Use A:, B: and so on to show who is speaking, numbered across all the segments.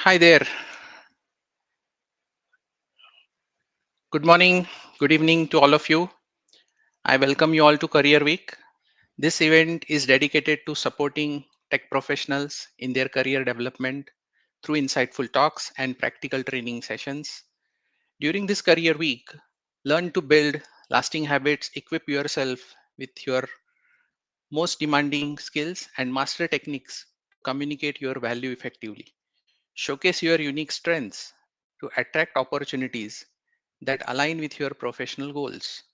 A: Hi there. Good morning, good evening to all of you. I welcome you all to Career Week. This event is dedicated to supporting tech professionals in their career development through insightful talks and practical training sessions. During this Career Week, learn to build lasting habits, equip yourself with your most demanding skills, and master techniques to communicate your value effectively. Showcase your unique strengths to attract opportunities that align with your professional goals.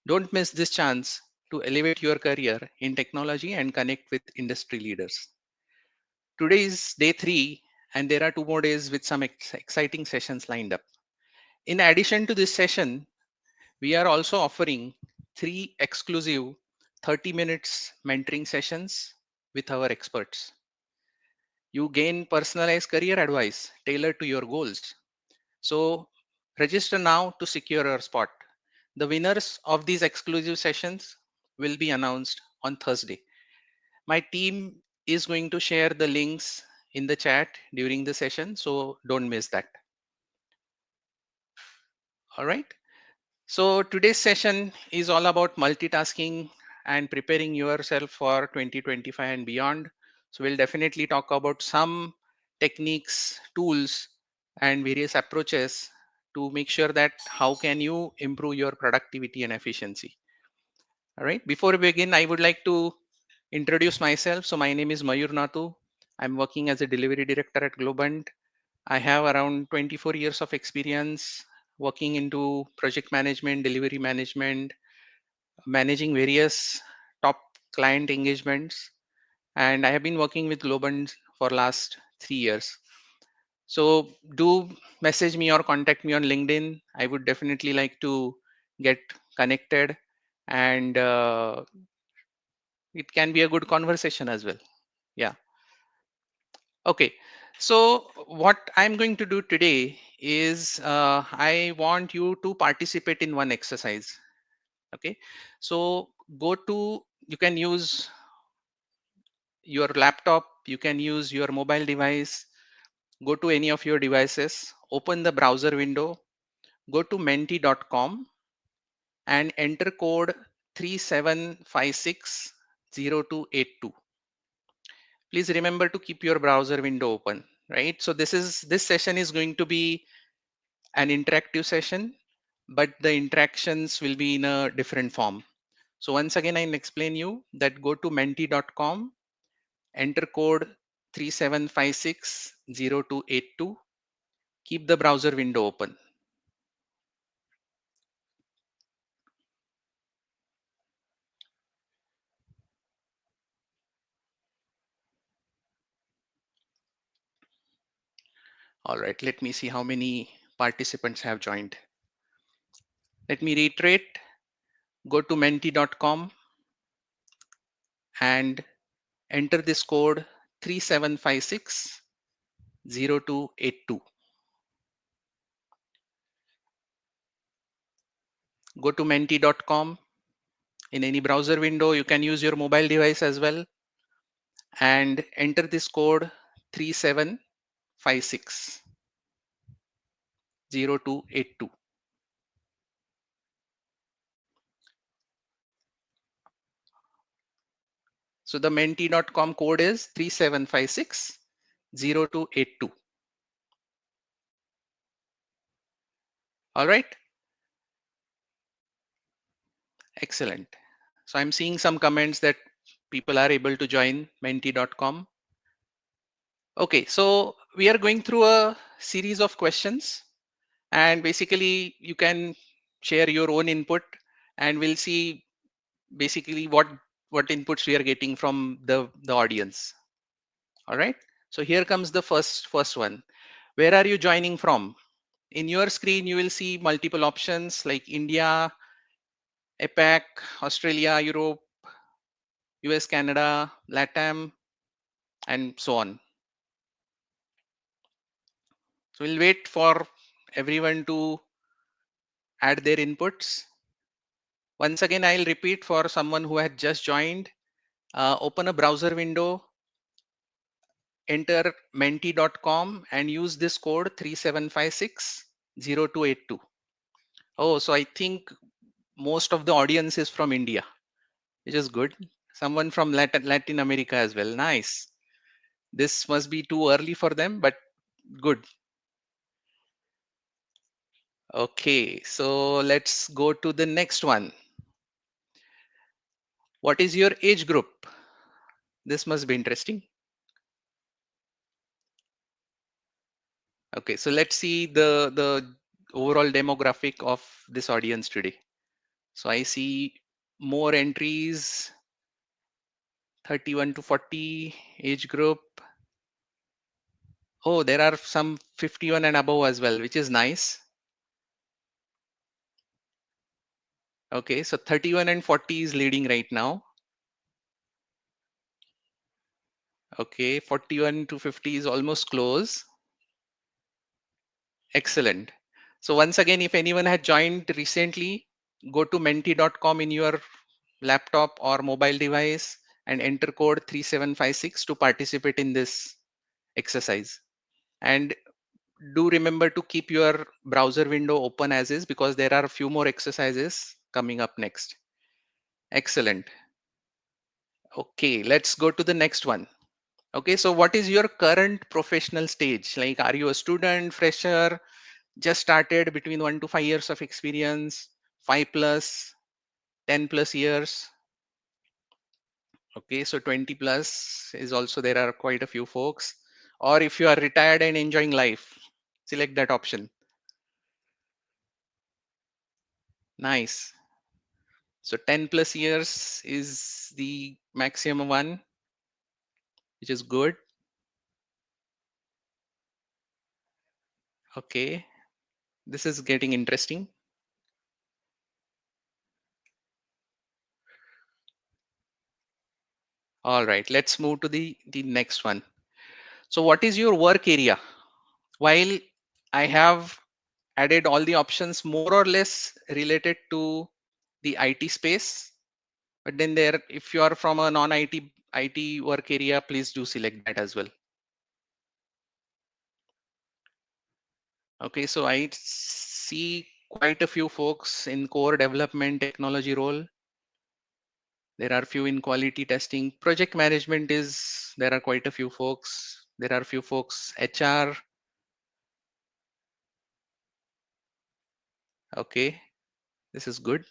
A: Don't miss this chance to elevate your career in technology and connect with industry leaders. Today is day 3, and there are 2 more days with some exciting sessions lined up. In addition to this session, we are also offering 3 exclusive 30 minutes mentoring sessions with our experts. You gain personalized career advice tailored to your goals. So register now to secure your spot. The winners of these exclusive sessions will be announced on Thursday. My team is going to share the links in the chat during the session, so don't miss that. All right. So today's session is all about multitasking and preparing yourself for 2025 and beyond. So we'll definitely talk about some techniques, tools, and various approaches to make sure that how can you improve your productivity and efficiency. All right. Before we begin, I would like to introduce myself. So my name is Mayur Natu. I'm working as a delivery director at Globant. I have around 24 years of experience working into project management, delivery management, managing various top client engagements, and I have been working with Globant for last 3 years. So do message me or contact me on LinkedIn. I would definitely like to get connected, and it can be a good conversation as well. Yeah. Okay. So what I'm going to do today is I want you to participate in one exercise. Okay. So go to, you can use your laptop, you can use your mobile device, go to any of your devices, open the browser window, go to menti.com and enter code 37560282. Please remember to keep your browser window open, right? So this session is going to be an interactive session, but the interactions will be in a different form. So once again, I'll explain you that go to menti.com, enter code 37560282, keep the browser window open. All right, let me see how many participants have joined. Let me reiterate, go to menti.com and enter this code 37560282. Go to menti.com. In any browser window, you can use your mobile device as well and enter this code 37560282. So the menti.com code is 37560282. All right, excellent. So I'm seeing some comments that people are able to join menti.com. Okay, so we are going through a series of questions, and basically you can share your own input, and we'll see basically what inputs we are getting from the audience. All right, so here comes the first one. Where are you joining from? In your screen you will see multiple options like India, APAC, Australia, Europe, US, Canada, LATAM, and so on. So we'll wait for everyone to add their inputs. Once again, I'll repeat for someone who had just joined. Open a browser window, enter menti.com and use this code 37560282. Oh, so I think most of the audience is from India, which is good. Someone from Latin America as well. Nice. This must be too early for them, but good. Okay, so let's go to the next one. What is your age group? This must be interesting. Okay, so let's see the overall demographic of this audience today. So I see more entries, 31 to 40 age group. Oh, there are some 51 and above as well, which is nice. Okay, so 31 and 40 is leading right now. Okay, 41 to 50 is almost close. Excellent. So once again, if anyone had joined recently, go to menti.com in your laptop or mobile device and enter code 3756 to participate in this exercise. And do remember to keep your browser window open as is, because there are a few more exercises coming up next. Excellent. Okay, let's go to the next one. Okay, so what is your current professional stage? Like, are you a student, fresher, just started, between 1 to 5 years of experience, 5 plus, 10 plus years? Okay, so 20 plus is also, there are quite a few folks. Or if you are retired and enjoying life, select that option. Nice. So 10 plus years is the maximum one, which is good. Okay, this is getting interesting. All right, let's move to the next one. So what is your work area? While I have added all the options more or less related to the IT space, but then there, if you are from a non-IT work area, please do select that as well. Okay, so I see quite a few folks in core development technology role. There are few in quality testing. Project management is, there are quite a few folks. There are few folks HR. Okay, this is good.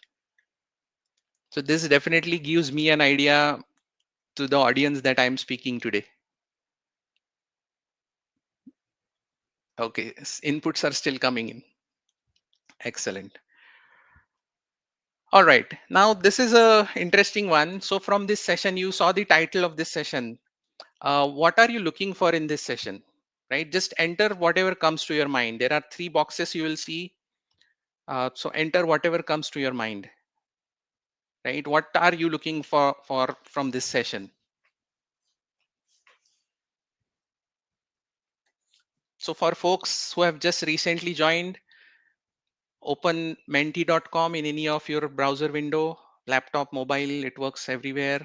A: So this definitely gives me an idea to the audience that I'm speaking today. Okay, inputs are still coming in. Excellent. All right, now this is a interesting one. So from this session, you saw the title of this session. What are you looking for in this session? Right, just enter whatever comes to your mind. There are 3 boxes you will see. So enter whatever comes to your mind. Right, what are you looking for from this session? So for folks who have just recently joined, open menti.com in any of your browser window, laptop, mobile, it works everywhere.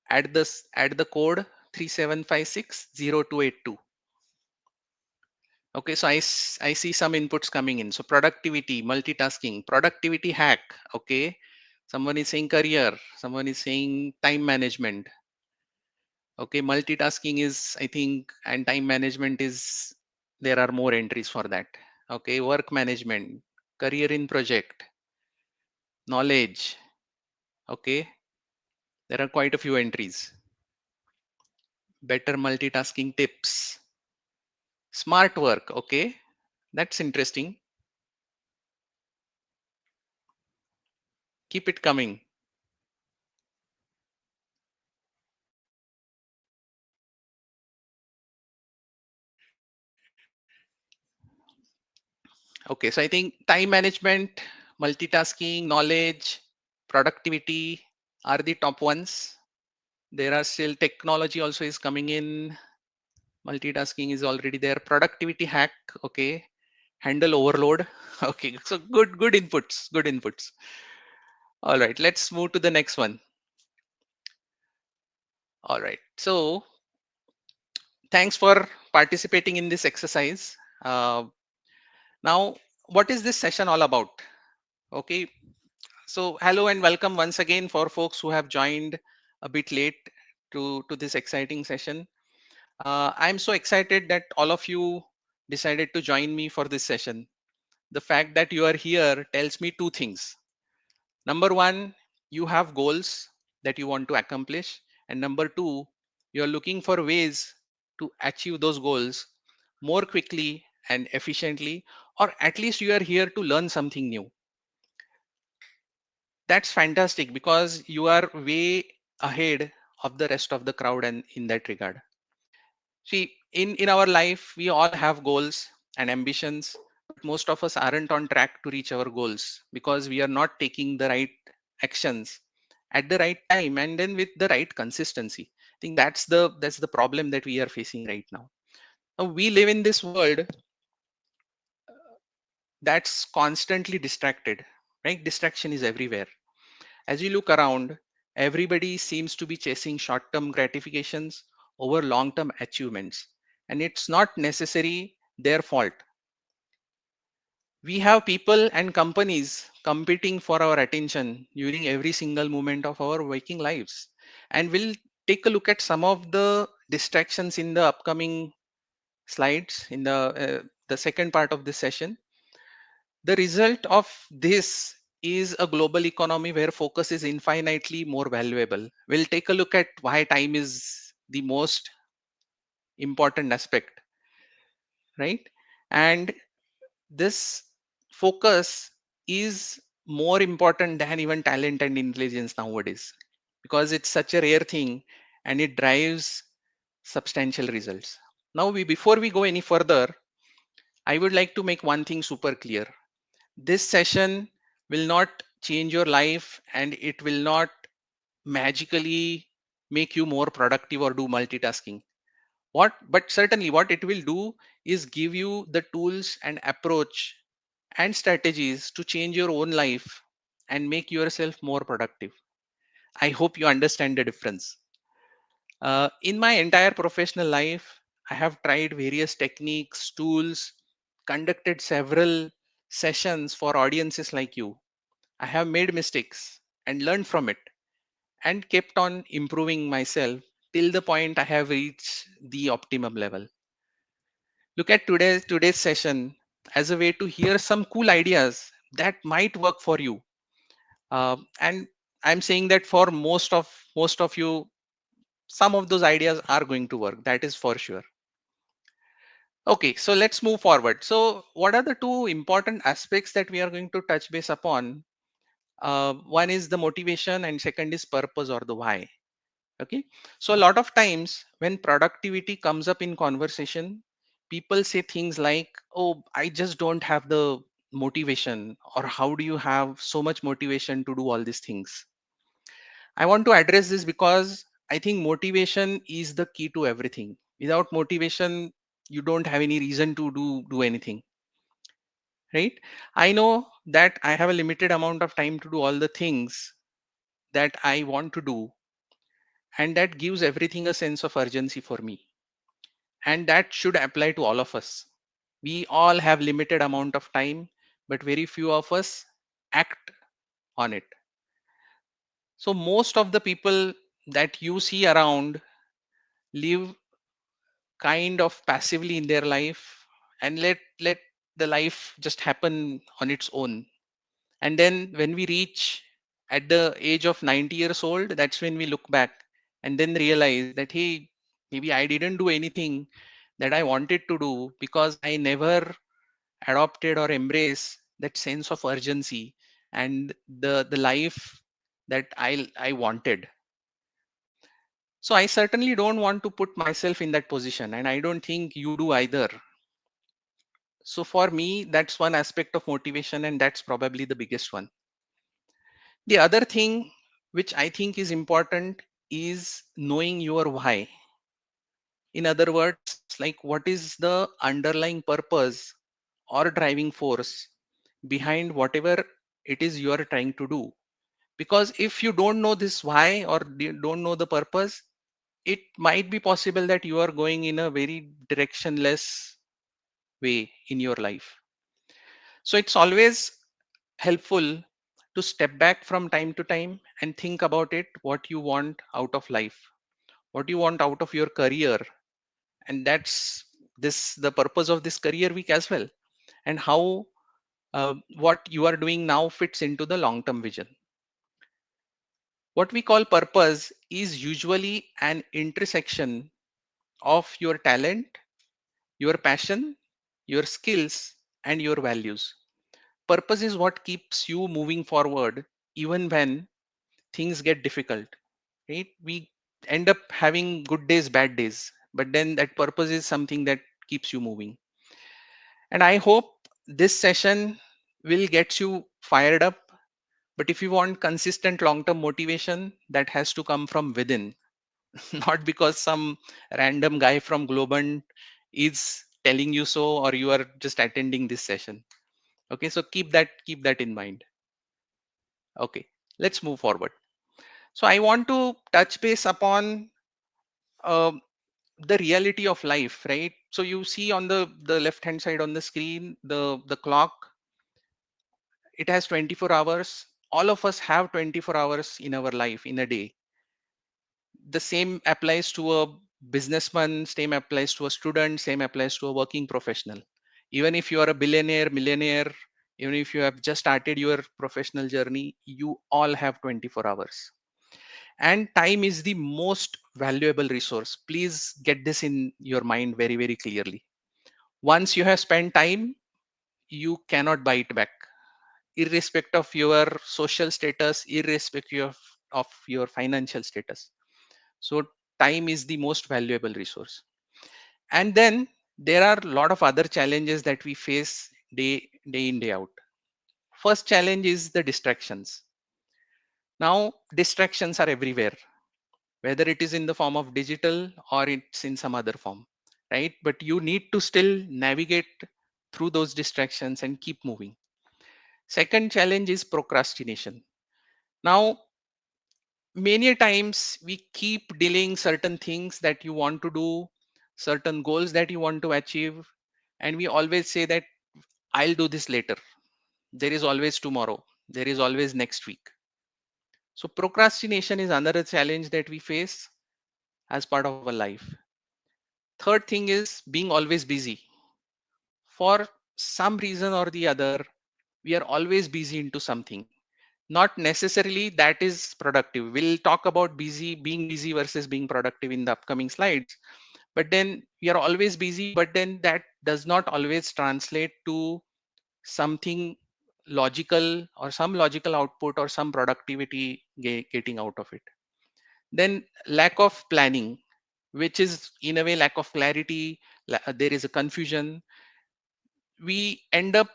A: Add the code 37560282. Okay, so I see some inputs coming in. So productivity, multitasking, productivity hack. Okay, someone is saying career, someone is saying time management. Okay, multitasking is, I think, and time management is, there are more entries for that. Okay, work management, career in project, knowledge. Okay, there are quite a few entries. Better multitasking tips, smart work. Okay, that's interesting. Keep it coming. Okay, so I think time management, multitasking, knowledge, productivity are the top ones. There are still technology also is coming in. Multitasking is already there. Productivity hack. Okay, handle overload. Okay, so good inputs. Good inputs. All right, let's move to the next one. All right, so Thanks for participating in this exercise. Uh, Now, what is this session all about? Okay, so hello and welcome once again for folks who have joined a bit late to this exciting session. I'm so excited that all of you decided to join me for this session. The fact that you are here tells me two things. Number one, you have goals that you want to accomplish, and number two, you're looking for ways to achieve those goals more quickly and efficiently, or at least you are here to learn something new. That's fantastic because you are way ahead of the rest of the crowd and in that regard. See, in our life, we all have goals and ambitions, but most of us aren't on track to reach our goals because we are not taking the right actions at the right time and then with the right consistency. I think that's the problem that we are facing right now. Now we live in this world that's constantly distracted, right? Distraction is everywhere. As you look around, everybody seems to be chasing short term gratifications over long term achievements. And it's not necessarily their fault. We have people and companies competing for our attention during every single moment of our waking lives. And we'll take a look at some of the distractions in the upcoming slides in the second part of this session. The result of this is a global economy where focus is infinitely more valuable. We'll take a look at why time is the most important aspect, right? And this focus is more important than even talent and intelligence nowadays because it's such a rare thing and it drives substantial results. Now, before we go any further, I would like to make one thing super clear. This session will not change your life and it will not magically make you more productive or do multitasking. But certainly what it will do is give you the tools and approach and strategies to change your own life and make yourself more productive. I hope you understand the difference. In my entire professional life, I have tried various techniques, tools, conducted several sessions for audiences like you. I have made mistakes and learned from it and kept on improving myself till the point I have reached the optimum level. Look at today's session as a way to hear some cool ideas that might work for you. And I'm saying that for most of you, some of those ideas are going to work. That is for sure. Okay, so let's move forward. So, what are the two important aspects that we are going to touch base upon? One is the motivation, and second is purpose or the why. Okay, so a lot of times when productivity comes up in conversation, people say things like, oh, I just don't have the motivation, or how do you have so much motivation to do all these things? I want to address this because I think motivation is the key to everything. Without motivation, you don't have any reason to do anything, right? I know that I have a limited amount of time to do all the things that I want to do, and that gives everything a sense of urgency for me, and that should apply to all of us. We all have limited amount of time, but very few of us act on it. So most of the people that you see around live kind of passively in their life and let the life just happen on its own. And then when we reach at the age of 90 years old, that's when we look back and then realize that, hey, maybe I didn't do anything that I wanted to do because I never adopted or embraced that sense of urgency and the life that I wanted. So I certainly don't want to put myself in that position, and I don't think you do either. So for me, that's one aspect of motivation, and that's probably the biggest one. The other thing which I think is important is knowing your why. In other words, like what is the underlying purpose or driving force behind whatever it is you are trying to do. Because if you don't know this why or don't know the purpose, it might be possible that you are going in a very directionless way in your life. So it's always helpful to step back from time to time and think about it, what you want out of life, what you want out of your career. And that's this the purpose of this career week as well, and how what you are doing now fits into the long term vision. What we call purpose is usually an intersection of your talent, your passion, your skills, and your values. Purpose is what keeps you moving forward even when things get difficult, right? We end up having good days, bad days, but then that purpose is something that keeps you moving. And I hope this session will get you fired up. But if you want consistent long term motivation, that has to come from within, not because some random guy from Globant is telling you so, or you are just attending this session. Okay, so keep that in mind. Okay, let's move forward. So I want to touch base upon um the reality of life, right? So you see on the left hand side on the screen, the clock, it has 24 hours. All of us have 24 hours in our life in a day. The same applies to a businessman, same applies to a student, same applies to a working professional. Even if you are a billionaire, millionaire, even if you have just started your professional journey, you all have 24 hours. And time is the most valuable resource. Please get this in your mind very, very clearly. Once you have spent time, you cannot buy it back, irrespective of your social status, irrespective of your financial status. So time is the most valuable resource. And then there are a lot of other challenges that we face day in day out. First challenge is the distractions. Now distractions are everywhere, whether it is in the form of digital or it's in some other form, right? But you need to still navigate through those distractions and keep moving. Second challenge is procrastination. Now many times we keep delaying certain things that you want to do, certain goals that you want to achieve, and we always say that I'll do this later. There is always tomorrow, there is always next week. So procrastination is another challenge that we face as part of our life. Third thing is being always busy. For some reason or the other, we are always busy into something. Not necessarily that is productive. We'll talk about being busy versus being productive in the upcoming slides. But then we are always busy, but then that does not always translate to something logical or some logical output or some productivity getting out of it. Then lack of planning, which is in a way lack of clarity. There is a confusion. We end up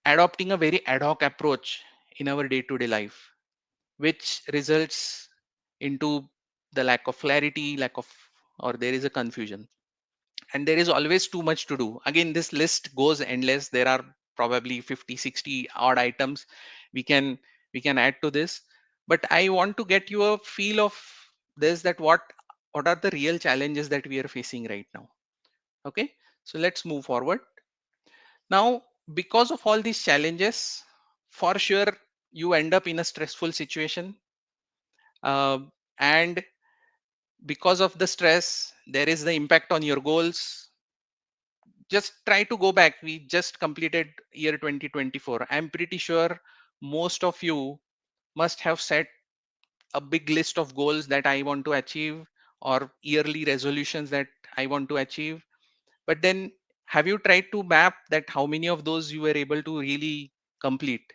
A: adopting a very ad hoc approach in our day to day life, which results into the lack of clarity, lack of, or there is a confusion. And there is always too much to do. Again, this list goes endless. There are probably 50, 60 odd items we can we can add to this. But I want to get you a feel of this, that what are the real challenges that we are facing right now. Okay, so let's move forward. Now, because of all these challenges, for sure you end up in a stressful situation. And because of the stress, there is the impact on your goals. Just try to go back. We just completed year 2024. I'm pretty sure most of you must have set a big list of goals that I want to achieve, or yearly resolutions that I want to achieve. But then have you tried to map that how many of those you were able to really complete?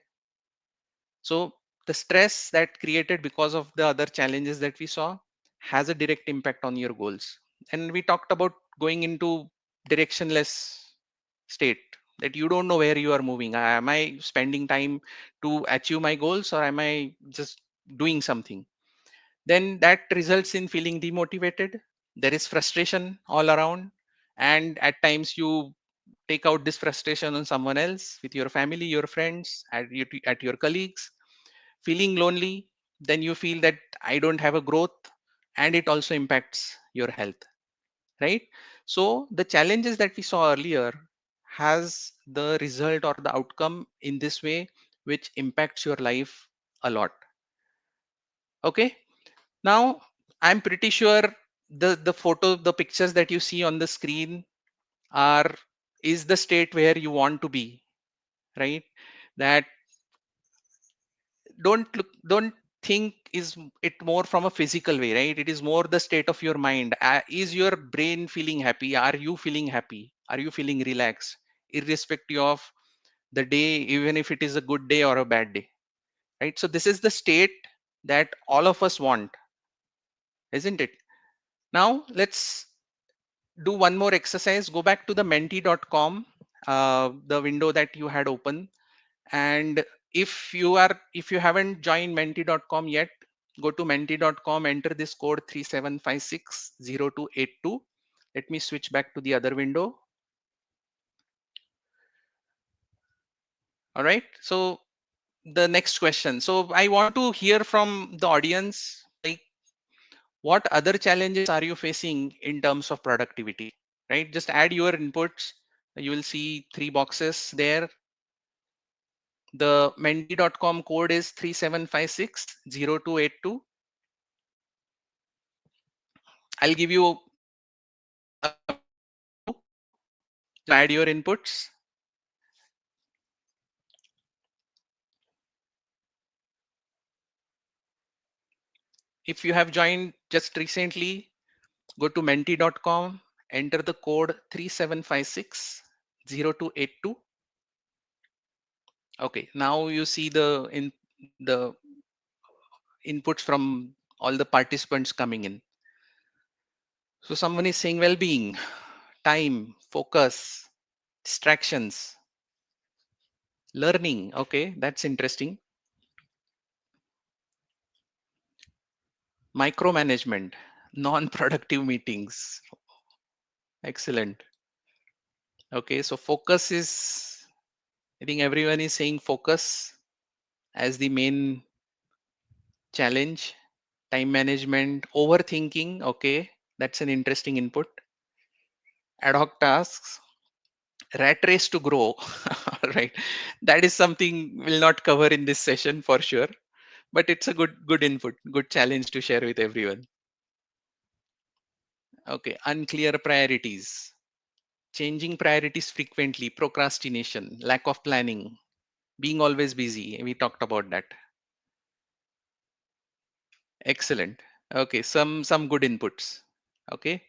A: So the stress that created because of the other challenges that we saw has a direct impact on your goals. And we talked about going into directionless state, that you don't know where you are moving. Am I spending time to achieve my goals, or am I just doing something? Then that results in feeling demotivated. There is frustration all around. And at times you take out this frustration on someone else, with your family, your friends, at your colleagues. Feeling lonely, then you feel that I don't have a growth, and it also impacts your health, right? So the challenges that we saw earlier has the result or the outcome in this way, which impacts your life a lot. Okay. Now, I'm pretty sure the pictures that you see on the screen are is the state where you want to be, right? That don't think is it more from a physical way, right? It is more the state of your mind. Is your brain feeling happy? Are you feeling happy? Are you feeling relaxed? Irrespective of the day, even if it is a good day or a bad day, right? So this is the state that all of us want, isn't it? Now let's do one more exercise. Go back to the menti.com, the window that you had open. And if you haven't joined menti.com yet, go to menti.com, enter this code 37560282. Let me switch back to the other window. All right. So the next question. So I want to hear from the audience, like what other challenges are you facing in terms of productivity, right? Just add your inputs. You will see three boxes there. The menti.com code is 37560282. I'll give you a minute or two to add your inputs. If you have joined just recently, go to menti.com, enter the code 37560282. Okay, now you see the inputs from all the participants coming in. So someone is saying well-being, time, focus, distractions, learning. Okay, that's interesting. Micromanagement, non-productive meetings. Excellent. Okay, so focus is, I think everyone is saying focus as the main challenge. Time management, overthinking. Okay, that's an interesting input. Ad hoc tasks, rat race to grow. All right, that is something we'll not cover in this session for sure, but it's a good input, good challenge to share with everyone. Okay, unclear priorities, changing priorities frequently, procrastination, lack of planning, being always busy. We talked about that. Excellent. Okay, some good inputs. Okay,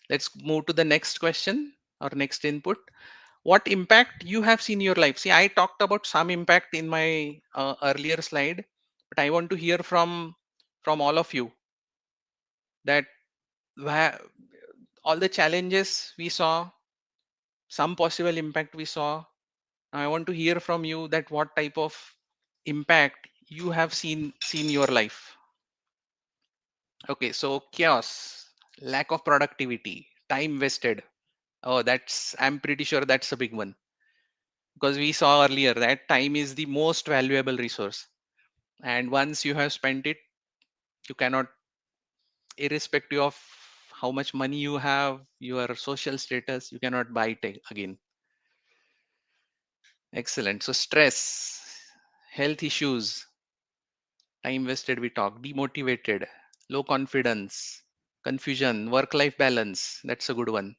A: let's move to the next question or next input. What impact you have seen in your life? See, I talked about some impact in my earlier slide, but I want to hear from all of you that wha- all the challenges we saw, some possible impact we saw. I want to hear from you that what type of impact you have seen your life. Okay, so chaos, lack of productivity, time wasted. Oh, that's, I'm pretty sure that's a big one, because we saw earlier that time is the most valuable resource. And once you have spent it, you cannot, irrespective of how much money you have, your social status, you cannot buy it again. Excellent. So stress, health issues, time wasted, we talk, demotivated, low confidence, confusion, work life balance. That's a good one.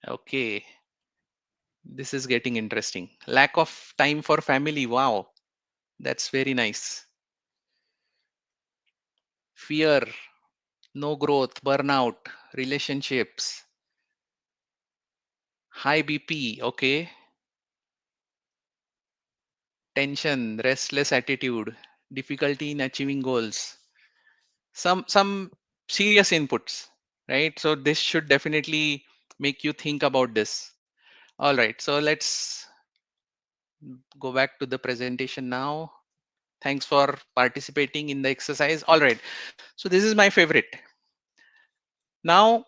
A: Okay, this is getting interesting. Lack of time for family. Wow, that's very nice. Fear, no growth, burnout, relationships, high BP. Okay, tension, restless attitude, difficulty in achieving goals. Some serious inputs, right? So this should definitely make you think about this. All right, so let's go back to the presentation now. Thanks for participating in the exercise. All right, so this is my favorite. Now,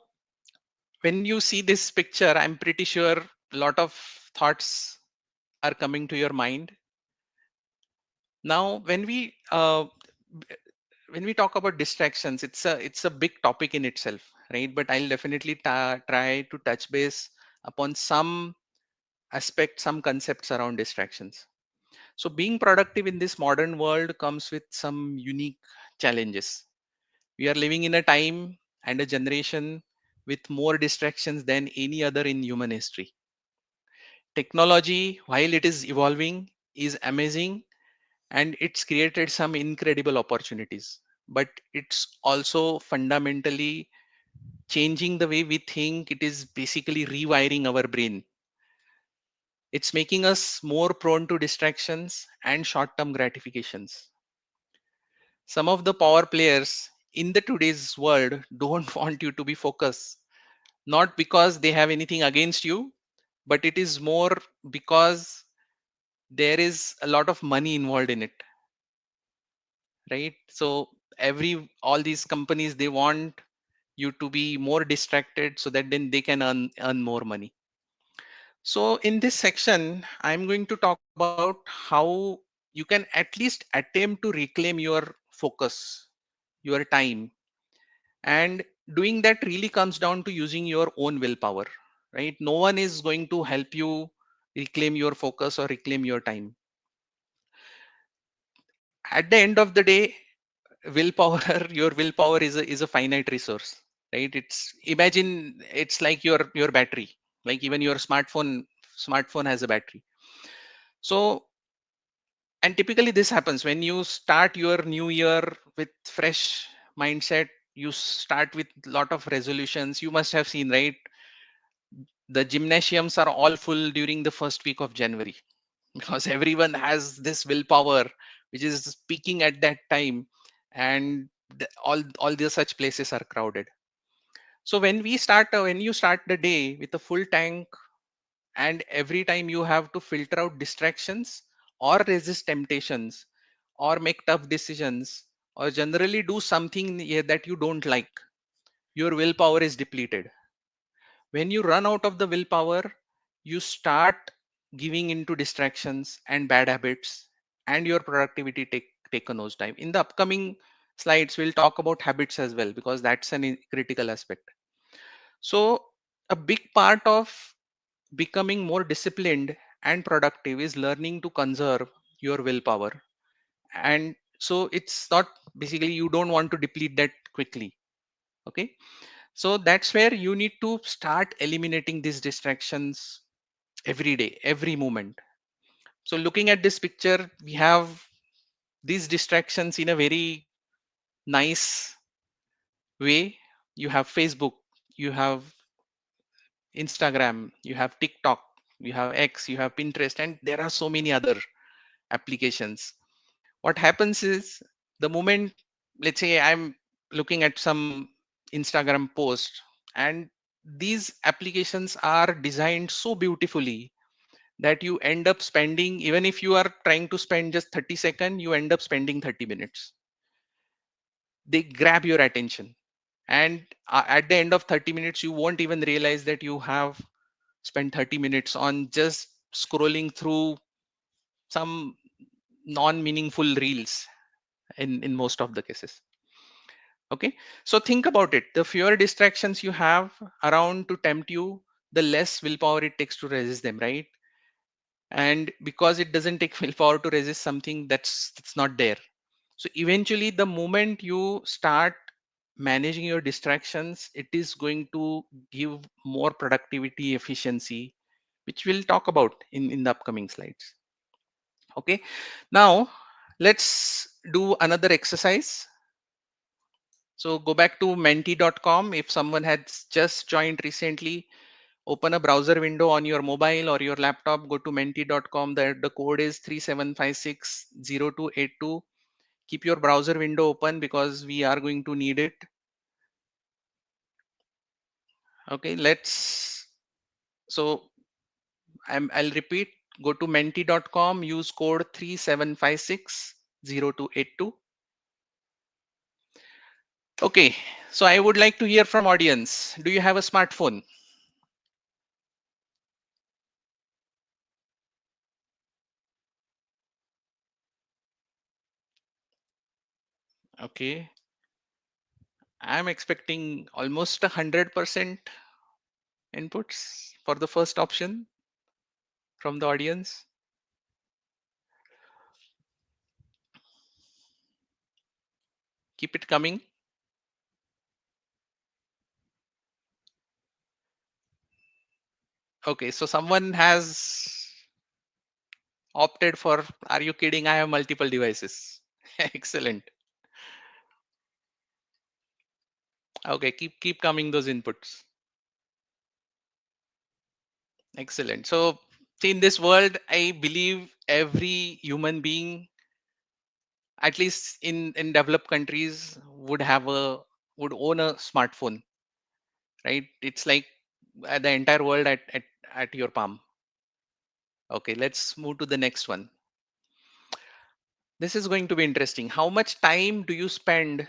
A: when you see this picture, I'm pretty sure a lot of thoughts are coming to your mind. Now when we talk about distractions, it's a big topic in itself, right? But I'll definitely try to touch base upon some aspects, some concepts around distractions. So being productive in this modern world comes with some unique challenges. We are living in a time and a generation with more distractions than any other in human history. Technology, while it is evolving, is amazing, and it's created some incredible opportunities, but it's also fundamentally changing the way we think. It is basically rewiring our brain. It's making us more prone to distractions and short term gratifications. Some of the power players in the today's world don't want you to be focused, not because they have anything against you, but it is more because there is a lot of money involved in it, right? So all these companies, they want you to be more distracted so that then they can earn more money. So in this section, I'm going to talk about how you can at least attempt to reclaim your focus, your time. And doing that really comes down to using your own willpower, right? No one is going to help you reclaim your focus or reclaim your time. At the end of the day, willpower your willpower is a finite resource, right? It's, imagine it's like your battery, like even your smartphone has a battery. So, and typically this happens when you start your new year with fresh mindset. You start with lot of resolutions. You must have seen, right? The gymnasiums are all full during the first week of January because everyone has this willpower which is peaking at that time, and all the such places are crowded. So when you start the day with a full tank, and every time you have to filter out distractions or resist temptations or make tough decisions or generally do something that you don't like, your willpower is depleted. When you run out of the willpower, you start giving into distractions and bad habits, and your productivity take a nosedive. In the upcoming slides, we'll talk about habits as well, because that's an critical aspect. So a big part of becoming more disciplined and productive is learning to conserve your willpower. And so it's not, basically you don't want to deplete that quickly. Okay, so that's where you need to start eliminating these distractions every day, every moment. So looking at this picture, we have these distractions in a very nice way. You have Facebook, you have Instagram, you have TikTok, you have X, you have Pinterest, and there are so many other applications. What happens is, the moment, let's say I'm looking at some Instagram post, and these applications are designed so beautifully that you end up spending, even if you are trying to spend just 30 seconds, you end up spending 30 minutes. They grab your attention, and at the end of 30 minutes you won't even realize that you have spent 30 minutes on just scrolling through some non-meaningful reels in most of the cases. Okay, so think about it. The fewer distractions you have around to tempt you, the less willpower it takes to resist them, right? And because it doesn't take willpower to resist something that's not there, so eventually the moment you start managing your distractions, it is going to give more productivity, efficiency, which we'll talk about in the upcoming slides. Okay, now let's do another exercise. So go back to menti.com. If someone has just joined recently, open a browser window on your mobile or your laptop, go to menti.com. The code is 37560282. Keep your browser window open because we are going to need it. Okay, so I'll repeat, go to menti.com, use code 37560282. Okay, so I would like to hear from audience. Do you have a smartphone? Okay, I'm expecting almost 100% inputs for the first option from the audience. Keep it coming. Okay, so someone has opted for, are you kidding? I have multiple devices. Excellent. Okay, keep coming those inputs. Excellent. So see, in this world, I believe every human being, at least in developed countries, would own a smartphone, right? It's like the entire world at your palm. Okay, let's move to the next one. This is going to be interesting. How much time do you spend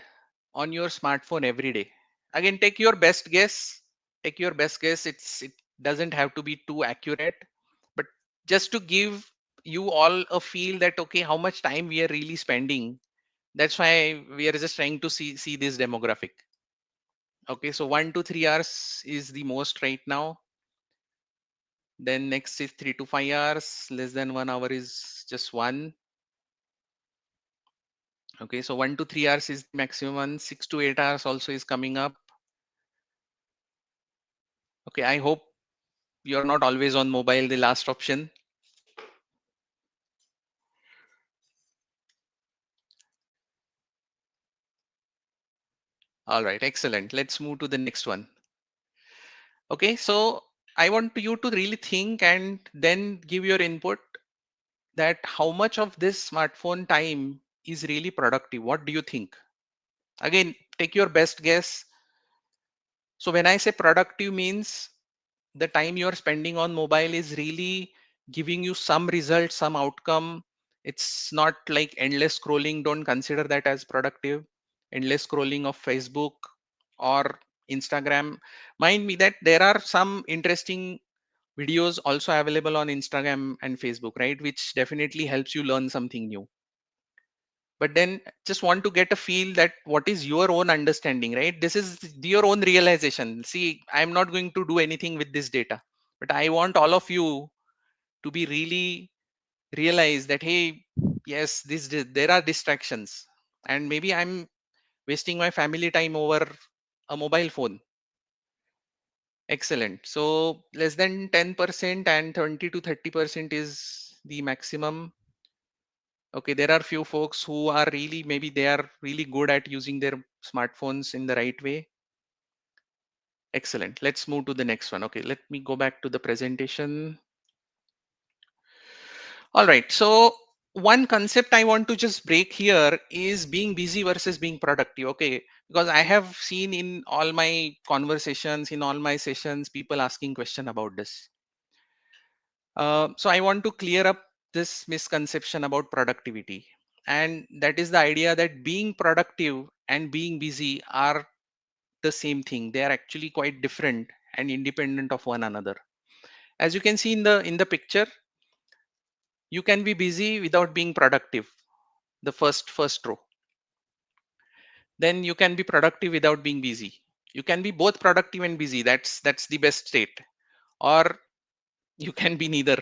A: on your smartphone every day? Again, take your best guess. Take your best guess. It doesn't have to be too accurate, but just to give you all a feel that okay, how much time we are really spending. That's why we are just trying to see this demographic. Okay, so 1 to 3 hours is the most right now. Then next is 3 to 5 hours. Less than 1 hour is just one. Okay, so 1 to 3 hours is the maximum one. 6 to 8 hours also is coming up. Okay, I hope you're not always on mobile, the last option. All right, excellent. Let's move to the next one. Okay, so I want you to really think and then give your input that how much of this smartphone time is really productive. What do you think? Again, take your best guess. So when I say productive means the time you're spending on mobile is really giving you some result, some outcome. It's not like endless scrolling. Don't consider that as productive. Endless scrolling of Facebook or Instagram. Mind me that there are some interesting videos also available on Instagram and Facebook, right? Which definitely helps you learn something new. But then just want to get a feel that what is your own understanding, right? This is your own realization. See, I'm not going to do anything with this data, but I want all of you to be really realize that hey, yes, there are distractions, and maybe I'm wasting my family time over a mobile phone. Excellent. So less than 10% and 20 to 30% is the maximum. Okay, there are few folks who are really, maybe they are really good at using their smartphones in the right way. Excellent. Let's move to the next one. Okay, let me go back to the presentation. All right. So one concept I want to just break here is being busy versus being productive. Okay, because I have seen in all my conversations, in all my sessions, people asking question about this. So I want to clear up this misconception about productivity. And that is the idea that being productive and being busy are the same thing. They are actually quite different and independent of one another. As you can see in the picture, you can be busy without being productive. The first row. Then you can be productive without being busy. You can be both productive and busy. That's the best state. Or you can be neither.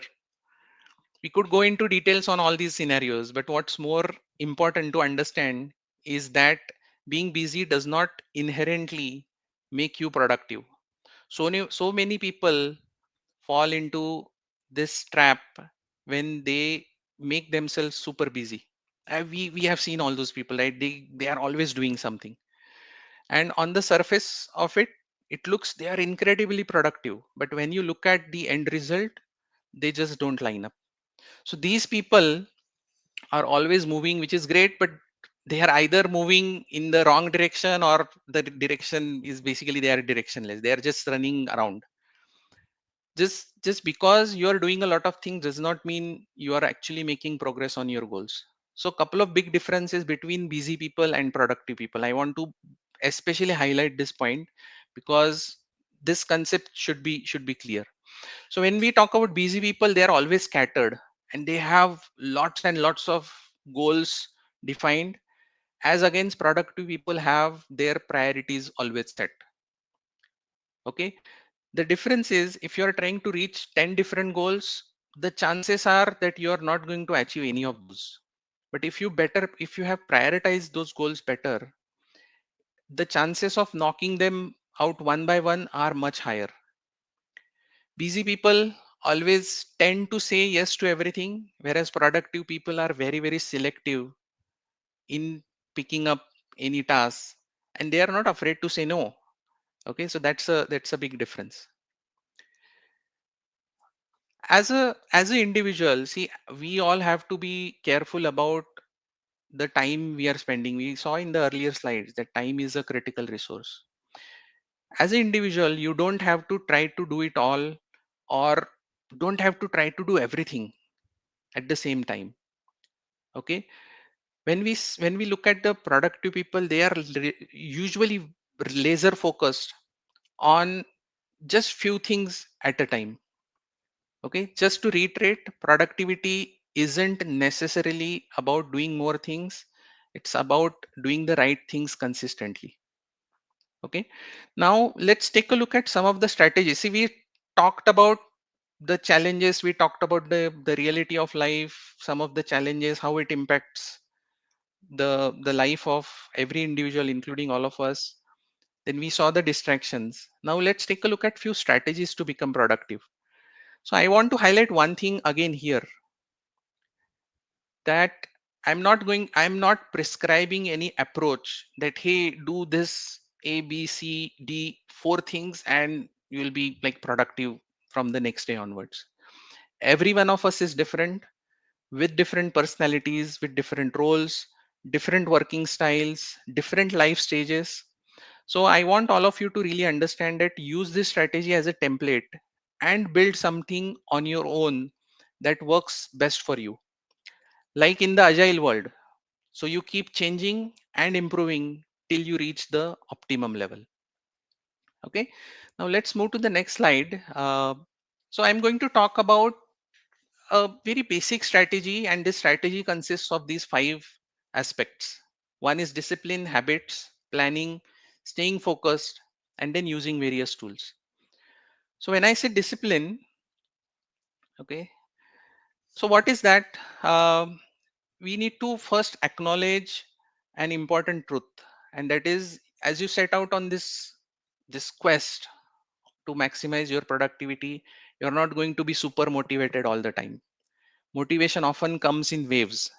A: We could go into details on all these scenarios, but what's more important to understand is that being busy does not inherently make you productive. So many people fall into this trap when they make themselves super busy. We have seen all those people, right? They are always doing something, and on the surface of it, it looks they are incredibly productive. But when you look at the end result, they just don't line up. So these people are always moving, which is great, but they are either moving in the wrong direction or the direction is basically they are directionless. They are just running around. Just because you are doing a lot of things does not mean you are actually making progress on your goals. So couple of big differences between busy people and productive people. I want to especially highlight this point because this concept should be clear. So when we talk about busy people, they are always scattered and they have lots and lots of goals defined, as against productive people have their priorities always set. Okay, the difference is if you are trying to reach 10 different goals, the chances are that you are not going to achieve any of those. But if you have prioritized those goals better, the chances of knocking them out one by one are much higher. Busy people always tend to say yes to everything, whereas productive people are very, very selective in picking up any task, and they are not afraid to say no. Okay, so that's a big difference. As a individual, see, we all have to be careful about the time we are spending. We saw in the earlier slides that time is a critical resource. As an individual, you don't have to try to do it all, or don't have to try to do everything at the same time. Okay, when we look at the productive people, they are usually laser focused on just few things at a time. Okay, just to reiterate, productivity isn't necessarily about doing more things, it's about doing the right things consistently. Okay, now let's take a look at some of the strategies. See, we talked about the challenges, we talked about the reality of life, some of the challenges, how it impacts the life of every individual, including all of us. Then we saw the distractions. Now let's take a look at few strategies to become productive. So I want to highlight one thing again here, that I'm not prescribing any approach that, hey, do this A, B, C, D, four things and you'll be like productive from the next day onwards. Every one of us is different, with different personalities, with different roles, different working styles, different life stages. So I want all of you to really understand that, use this strategy as a template and build something on your own that works best for you. Like in the agile world, so you keep changing and improving till you reach the optimum level. Okay. Now let's move to the next slide. So I'm going to talk about a very basic strategy, and this strategy consists of these five aspects. One is discipline, habits, planning, staying focused, and then using various tools. So when I say discipline, okay, so what is that? We need to first acknowledge an important truth, and that is, as you set out on this quest to maximize your productivity, you're not going to be super motivated all the time. Motivation often comes in waves.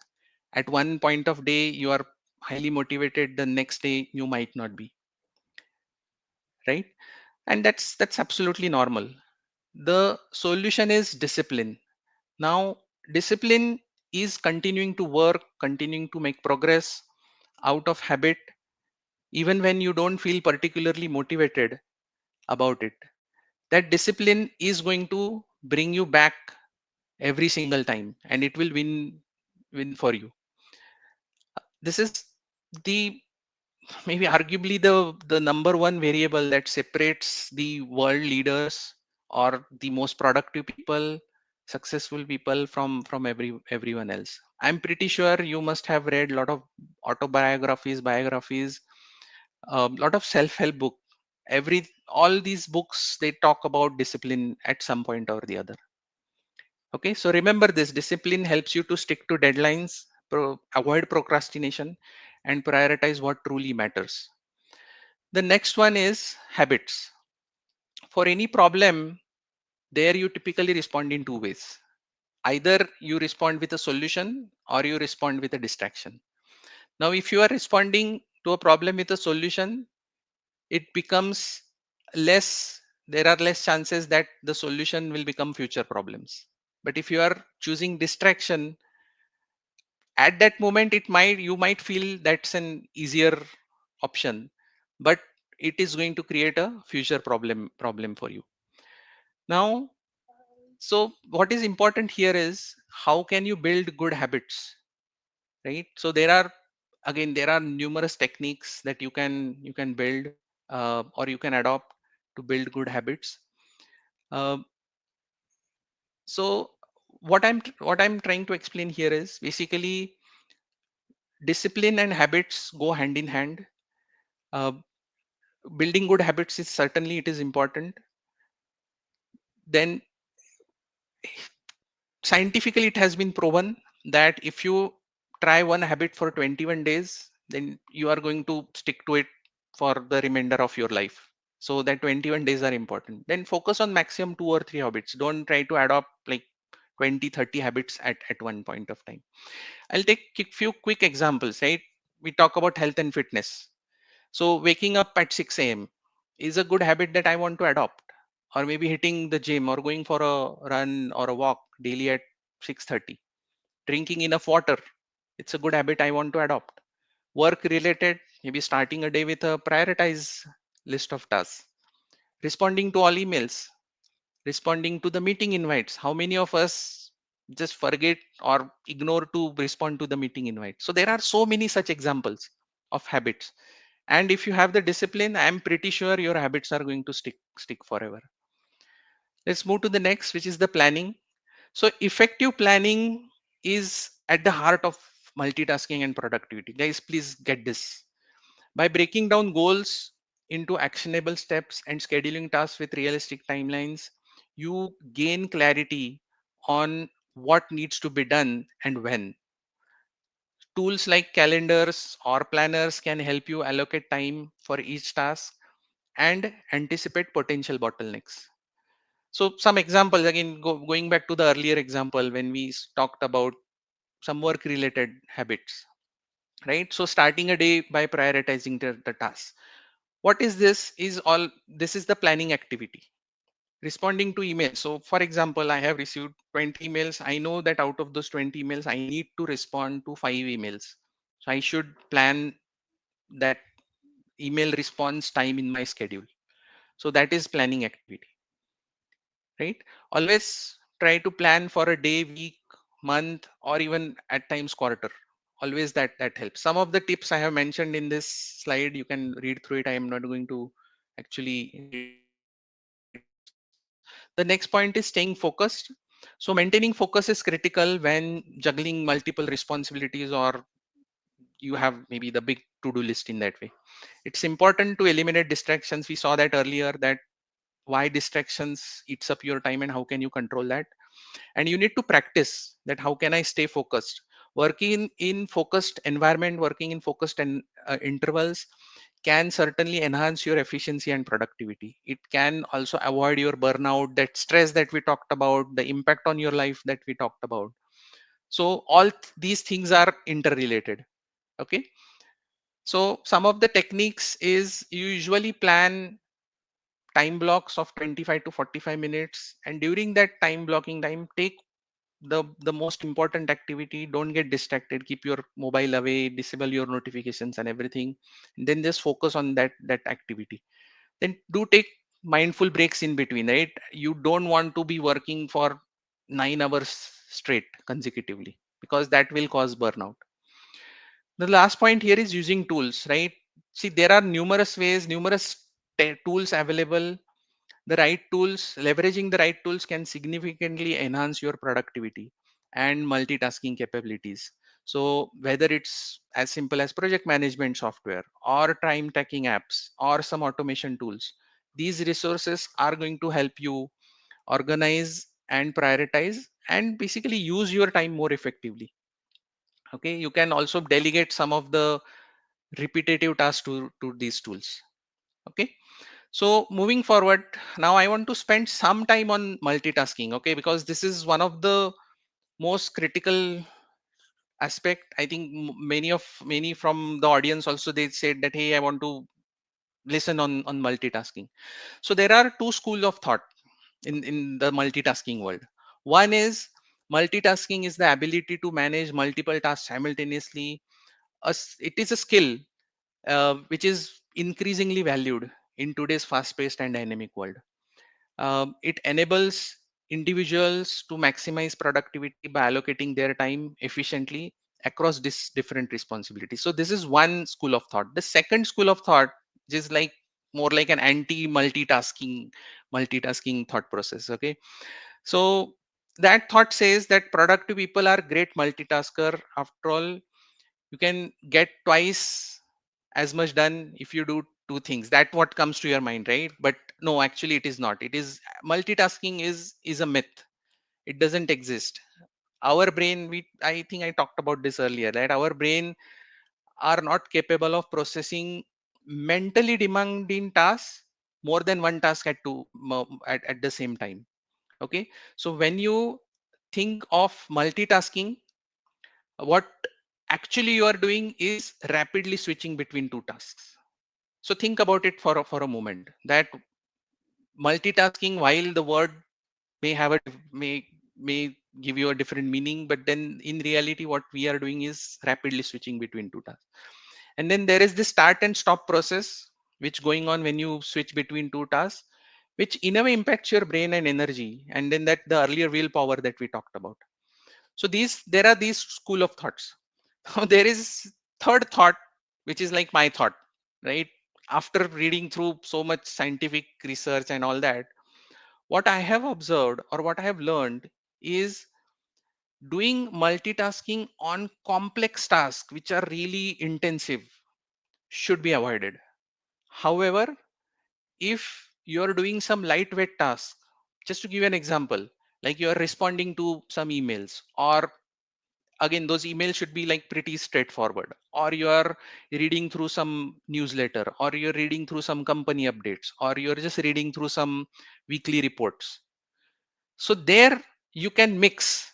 A: At one point of day you are highly motivated, the next day you might not be, right? And that's absolutely normal. The solution is discipline. Now, discipline is continuing to work, continuing to make progress out of habit, even when you don't feel particularly motivated about it. That discipline is going to bring you back every single time, and it will win for you. This is the maybe arguably the number one variable that separates the world leaders or the most productive people, successful people, from everyone else. I'm pretty sure you must have read a lot of autobiographies, biographies, a lot of self-help book. Every All these books, they talk about discipline at some point or the other. Okay, so remember, this discipline helps you to stick to deadlines, avoid procrastination, and prioritize what truly matters. The next one is habits. For any problem, there you typically respond in two ways. Either you respond with a solution or you respond with a distraction. Now, if you are responding to a problem with a solution, it becomes less, there are less chances that the solution will become future problems. But if you are choosing distraction, at that moment you might feel that's an easier option, but it is going to create a future problem for you. Now, so what is important here is, how can you build good habits, right? So there are numerous techniques that you can build, or you can adopt to build good habits. uh, so what I'm trying to explain here is, basically, Discipline and habits go hand in hand. uh, Building good habits is certainly it is important. Then scientifically it has been proven that if you try one habit for 21 days, then you are going to stick to it for the remainder of your life. So that 21 days are important. Then focus on maximum 2 or 3 habits. Don't try to adopt like 20, 30 habits at one point of time. I'll take few quick examples, right? We talk about health and fitness. So waking up at 6 a.m. is a good habit that I want to adopt. Or maybe hitting the gym or going for a run or a walk daily at 6:30. Drinking enough water. It's a good habit I want to adopt. Work related, maybe starting a day with a prioritized list of tasks. Responding to all emails, responding to the meeting invites. How many of us just forget or ignore to respond to the meeting invite? So there are so many such examples of habits. And if you have the discipline, I'm pretty sure your habits are going to stick forever. Let's move to the next, which is the planning. So effective planning is at the heart of multitasking and productivity. Guys, please get this. By breaking down goals into actionable steps and scheduling tasks with realistic timelines, you gain clarity on what needs to be done and when. Tools like calendars or planners can help you allocate time for each task and anticipate potential bottlenecks. So some examples again, going back to the earlier example when we talked about some work related habits, right? So starting a day by prioritizing the task. What is this? Is all this is the planning activity. Responding to emails. So for example, I have received 20 emails. I know that out of those 20 emails, I need to respond to 5 emails. So I should plan that email response time in my schedule. So that is planning activity, right? Always try to plan for a day, week, month, or even at times quarter. Always that helps. Some of the tips I have mentioned in this slide, you can read through it. I am not going to actually repeat those tips. The next point is staying focused. So maintaining focus is critical when juggling multiple responsibilities or you have maybe the big to-do list in that way. It's important to eliminate distractions. We saw that earlier, that why distractions eats up your time and how can you control that. And you need to practice that. How can I stay focused? Working in focused environment, working in focused and intervals can certainly enhance your efficiency and productivity. It can also avoid your burnout, that stress that we talked about, the impact on your life that we talked about. So all these things are interrelated. Okay. So some of the techniques is you usually plan time blocks of 25 to 45 minutes, and during that time blocking time, take the most important activity. Don't get distracted. Keep your mobile away, disable your notifications and everything, and then just focus on that activity. Then do take mindful breaks in between, right? You don't want to be working for 9 hours straight consecutively, because that will cause burnout. The last point here is using tools, right? See, there are numerous ways, numerous tools available. The right tools, leveraging the right tools can significantly enhance your productivity and multitasking capabilities. So whether it's as simple as project management software or time tracking apps or some automation tools, these resources are going to help you organize and prioritize and basically use your time more effectively. Okay, you can also delegate some of the repetitive tasks to these tools. Okay. So moving forward, now I want to spend some time on multitasking, okay, because this is one of the most critical aspect. I think many from the audience also, they said that, hey, I want to listen on multitasking. So there are two schools of thought in the multitasking world. One is multitasking is the ability to manage multiple tasks simultaneously. It is a skill which is increasingly valued in today's fast-paced and dynamic world. It enables individuals to maximize productivity by allocating their time efficiently across this different responsibilities. So this is one school of thought. The second school of thought is like more like an anti multitasking thought process. Okay. So that thought says that productive people are great multitasker. After all, You can get twice as much done if you do two things. That what comes to your mind, right? But no, actually it is not. It is multitasking is a myth. It doesn't exist. Our brain, we I think I talked about this earlier, that our brain are not capable of processing mentally demanding tasks more than one task at the same time. Okay, so when you think of multitasking, what actually you are doing is rapidly switching between two tasks. So think about it for a moment, that multitasking, while the word may have a may give you a different meaning, but then in reality what we are doing is rapidly switching between two tasks. And then there is this start and stop process which going on when you switch between two tasks, which in a way impacts your brain and energy, and then that the earlier willpower that we talked about. So these there are these school of thoughts. Now there is third thought, which is like my thought, right? After reading through so much scientific research and all that, what I have observed or what I have learned is doing multitasking on complex tasks which are really intensive should be avoided. However, if you're doing some lightweight task, just to give you an example, like you're responding to some emails, or again those emails should be like pretty straightforward, or you are reading through some newsletter, or you're reading through some company updates, or you're just reading through some weekly reports. So there you can mix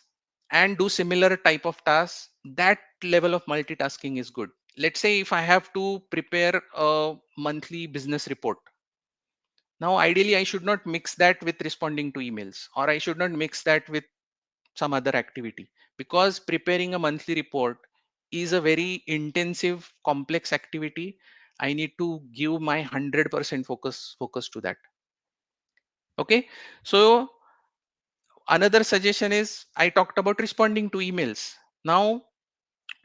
A: and do similar type of tasks. That level of multitasking is good. Let's say if I have to prepare a monthly business report, now ideally I should not mix that with responding to emails, or I should not mix that with some other activity, because preparing a monthly report is a very intensive complex activity. I need to give my 100% focus to that. Okay, so another suggestion is, I talked about responding to emails. Now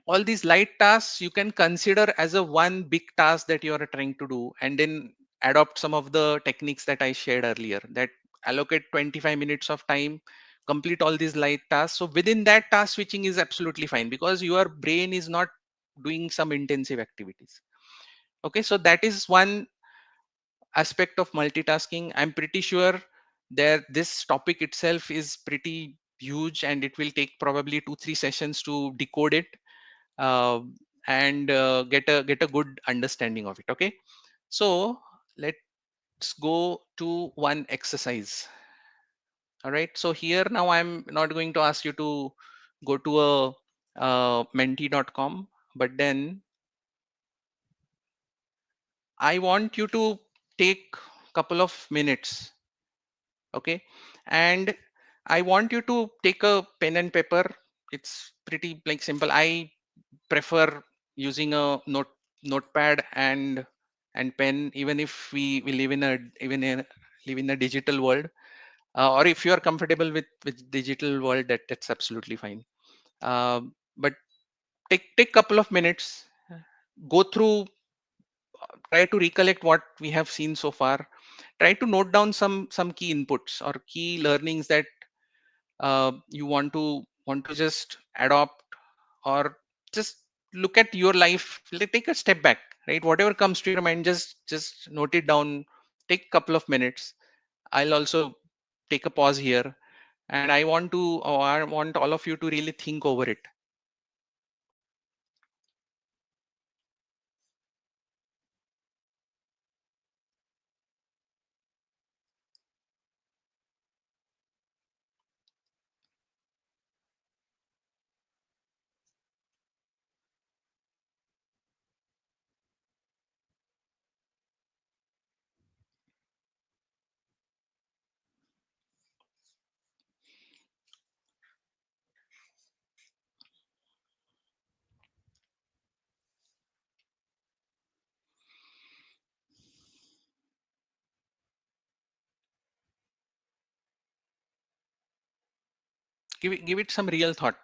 A: all these light tasks you can consider as a one big task that you are trying to do, and then adopt some of the techniques that I shared earlier, that allocate 25 minutes of time, complete all these light tasks. So within that, task switching is absolutely fine because your brain is not doing some intensive activities. Okay, so that is one aspect of multitasking. I'm pretty sure there this topic itself is pretty huge, and it will take probably 2 3 sessions to decode it, uh, and get a good understanding of it. Okay, so let's go to one exercise. All right, so here now I'm not going to ask you to go to a menti.com, but then I want you to take couple of minutes. Okay, and I want you to take a pen and paper. It's pretty like simple. I prefer using a notepad and pen, even if we live in a even in live in a digital world, or if you are comfortable with digital world, that's absolutely fine. But take couple of minutes, go through, try to recollect what we have seen so far, try to note down some key inputs or key learnings that you want to just adopt, or just look at your life. Take a step back, right? Whatever comes to your mind, just note it down. Take a couple of minutes. I'll also take a pause here, and I want all of you to really think over it. Give it some real thought.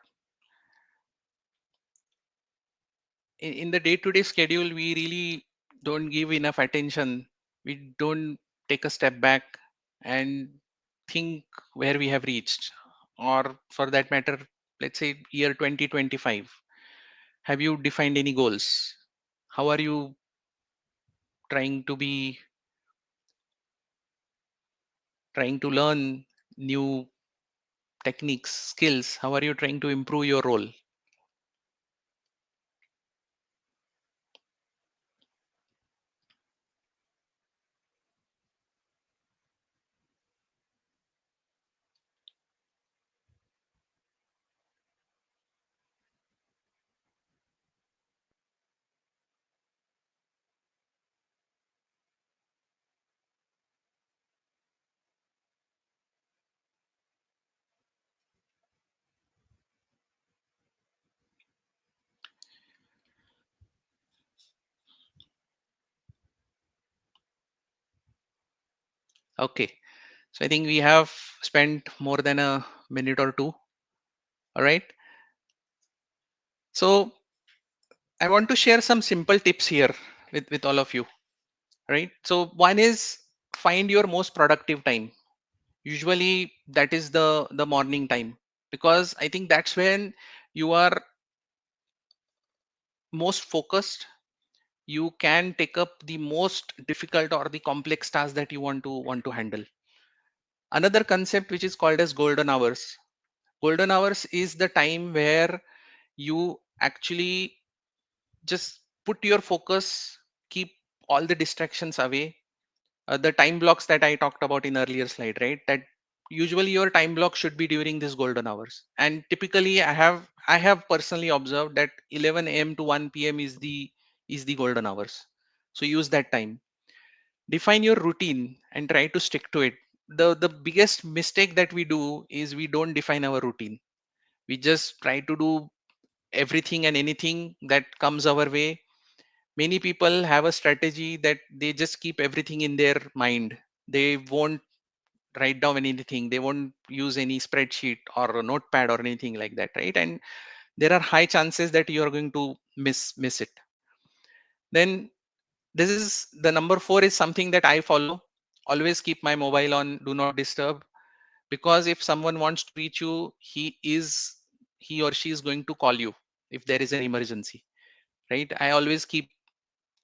A: In the day-to-day schedule, we really don't give enough attention. We don't take a step back and think where we have reached, or for that matter, let's say year 2025, Have you defined any goals? How are you trying to be trying to learn new techniques, skills? How are you trying to improve your role? Okay. So I think we have spent more than a minute or two. All right. So I want to share some simple tips here with all of you. Right. So one is find your most productive time. Usually that is the morning time, because I think that's when you are most focused. You can take up the most difficult or the complex task that you want to handle. Another concept which is called as golden hours. Golden hours is the time where you actually just put your focus, keep all the distractions away. The time blocks that I talked about in earlier slide, right? That usually your time block should be during these golden hours. And typically I have personally observed that 11 a.m. to 1 p.m. is the golden hours. So use that time. Define your routine and try to stick to it. The biggest mistake that we do is we don't define our routine. We just try to do everything and anything that comes our way. Many people have a strategy that they just keep everything in their mind. They won't write down anything, they won't use any spreadsheet or a notepad or anything like that, right? And there are high chances that you are going to miss it. Then this is the number 4 is something that I follow. Always keep my mobile on do not disturb, because if someone wants to reach you, he or she is going to call you if there is an emergency, right? I always keep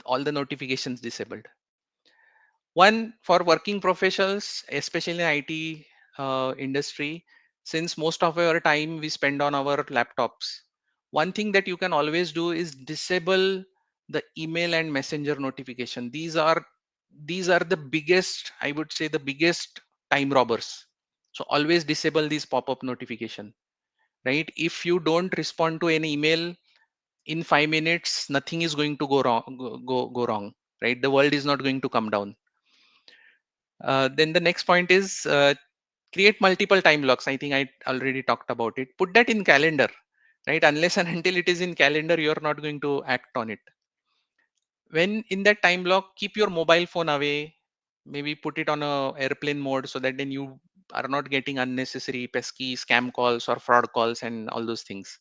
A: all the notifications disabled. One, for working professionals, especially in IT industry, since most of our time we spend on our laptops, one thing that you can always do is disable the email and messenger notification. These are the biggest, I would say, the biggest time robbers. So always disable these pop-up notification, right? If you don't respond to an email in 5 minutes, nothing is going to go wrong. Go wrong, right? The world is not going to come down. Then the next point is create multiple time blocks. I think I already talked about it. Put that in calendar, right? Unless and until it is in calendar, you're not going to act on it. When in that time block, keep your mobile phone away. Maybe put it on a airplane mode so that then you are not getting unnecessary pesky scam calls or fraud calls and all those things.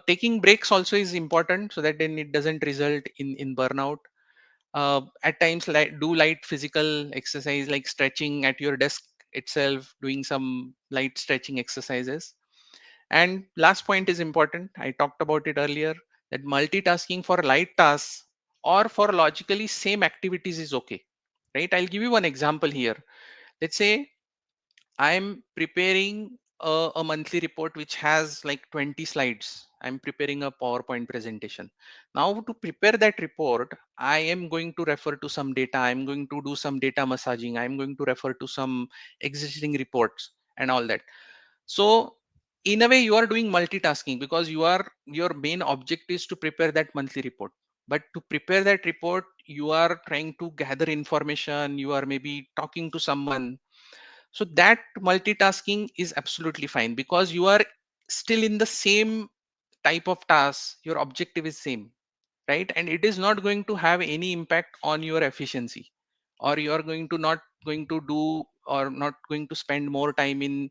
A: Taking breaks also is important so that then it doesn't result in burnout. At times like do light physical exercise like stretching at your desk itself, doing some light stretching exercises. And last point is important, I talked about it earlier, that multitasking for light tasks or for logically same activities is okay, right? I'll give you one example here. Let's say I'm preparing a monthly report which has like 20 slides. I'm preparing a PowerPoint presentation. Now, to prepare that report, I am going to refer to some data. I'm going to do some data massaging. I'm going to refer to some existing reports and all that. So, in a way, you are doing multitasking because your main object is to prepare that monthly report. But to prepare that report, you are trying to gather information. You are maybe talking to someone, so that multitasking is absolutely fine because you are still in the same type of task, your objective is same, right? And it is not going to have any impact on your efficiency, or you are going to not going to do or not going to spend more time in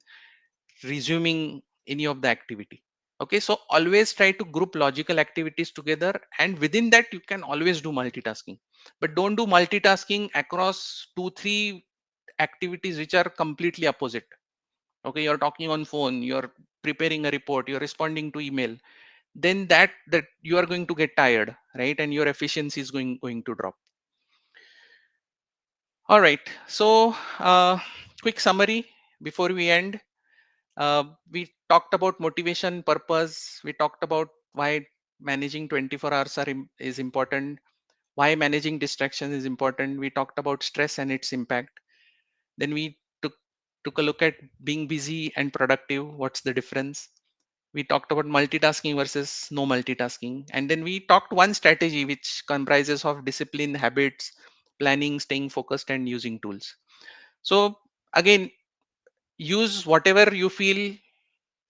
A: resuming any of the activity. Okay, so always try to group logical activities together, and within that you can always do multitasking. But don't do multitasking across 2 3 activities which are completely opposite. Okay, you're talking on phone, you're preparing a report, you're responding to email. then that you are going to get tired, right? And your efficiency is going to drop. All right. So quick summary before we end. We talked about motivation, purpose. We talked about why managing 24 hours is important, why managing distraction is important. We talked about stress and its impact. Then we took a look at being busy and productive. What's the difference? We talked about multitasking versus no multitasking. And then we talked one strategy which comprises of discipline, habits, planning, staying focused, and using tools. So again, use whatever you feel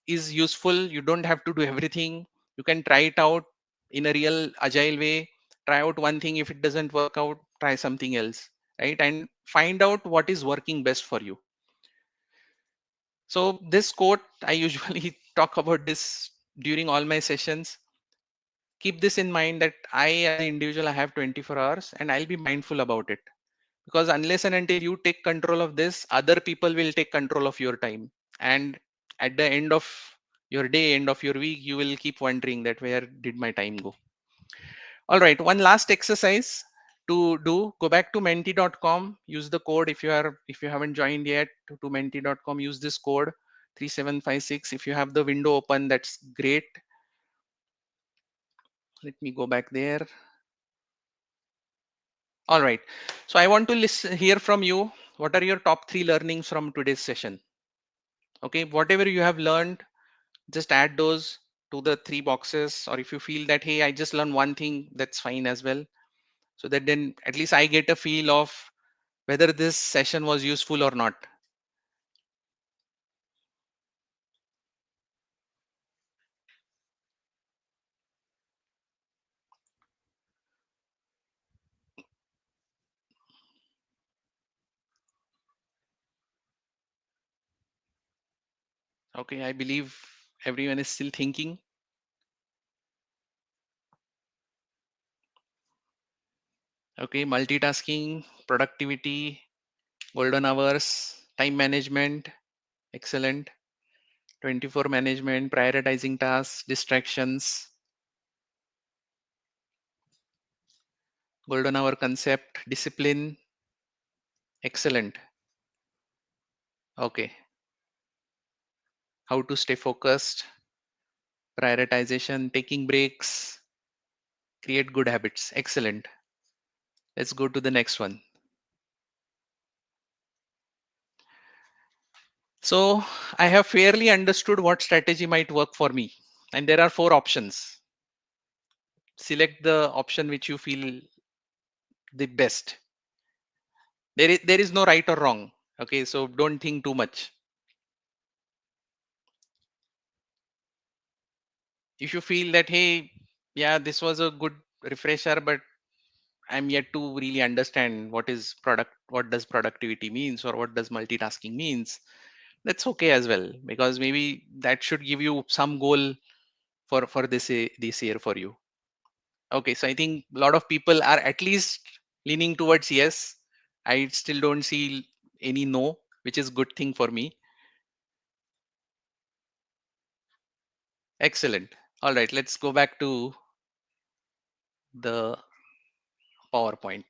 A: is useful. You don't have to do everything. You can try it out in a real agile way. Try out one thing. If it doesn't work out, try something else, right? And find out what is working best for you. So this quote, I usually talk about this during all my sessions. Keep this in mind that I as an individual, I have 24 hours and I'll be mindful about it, because unless and until you take control of this, other people will take control of your time. And at the end of your day, end of your week, you will keep wondering that where did my time go. All right, one last exercise to do. Go back to menti.com, use the code. If you haven't joined yet to menti.com, use this code 3756. If you have the window open, that's great. Let me go back there. All right, so I want to hear from you. What are your top 3 learnings from today's session? Okay, whatever you have learned, just add those to the 3 boxes. Or if you feel that, hey, I just learned one thing, that's fine as well. So that then at least I get a feel of whether this session was useful or not. Okay, I believe everyone is still thinking. Okay, multitasking, productivity, golden hours, time management, excellent. 24 management, prioritizing tasks, distractions, golden hour concept, discipline, excellent. Okay, how to stay focused, prioritization, taking breaks, create good habits, excellent. Let's go to the next one. So I have fairly understood what strategy might work for me, and there are 4 options. Select the option which you feel the best. There is no right or wrong. Okay, so don't think too much. If you feel that, hey, yeah, this was a good refresher, but I'm yet to really understand what does productivity means, or what does multitasking means, that's okay as well, because maybe that should give you some goal for this year for you. Okay, so I think a lot of people are at least leaning towards yes. I still don't see any no, which is good thing for me. Excellent. All right, let's go back to the PowerPoint.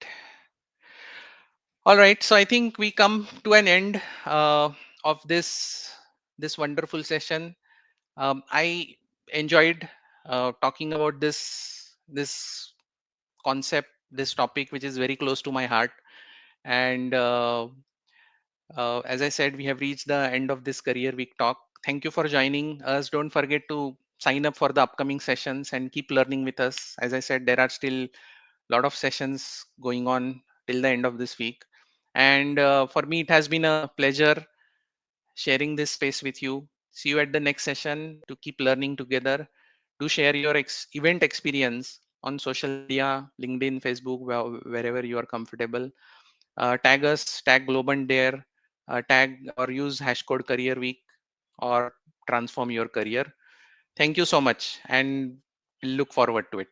A: All right, so I think we come to an end of this wonderful session. I enjoyed talking about this concept, this topic, which is very close to my heart. And as I said, we have reached the end of this Career Week talk. Thank you for joining us. Don't forget to sign up for the upcoming sessions and keep learning with us. As I said, there are still a lot of sessions going on till the end of this week. And for me, it has been a pleasure sharing this space with you. See you at the next session to keep learning together. Do share your event experience on social media, LinkedIn, Facebook, wherever you are comfortable. Tag us, tag Globant there, tag or use #code Career Week, or transform your career. Thank you so much, and look forward to it.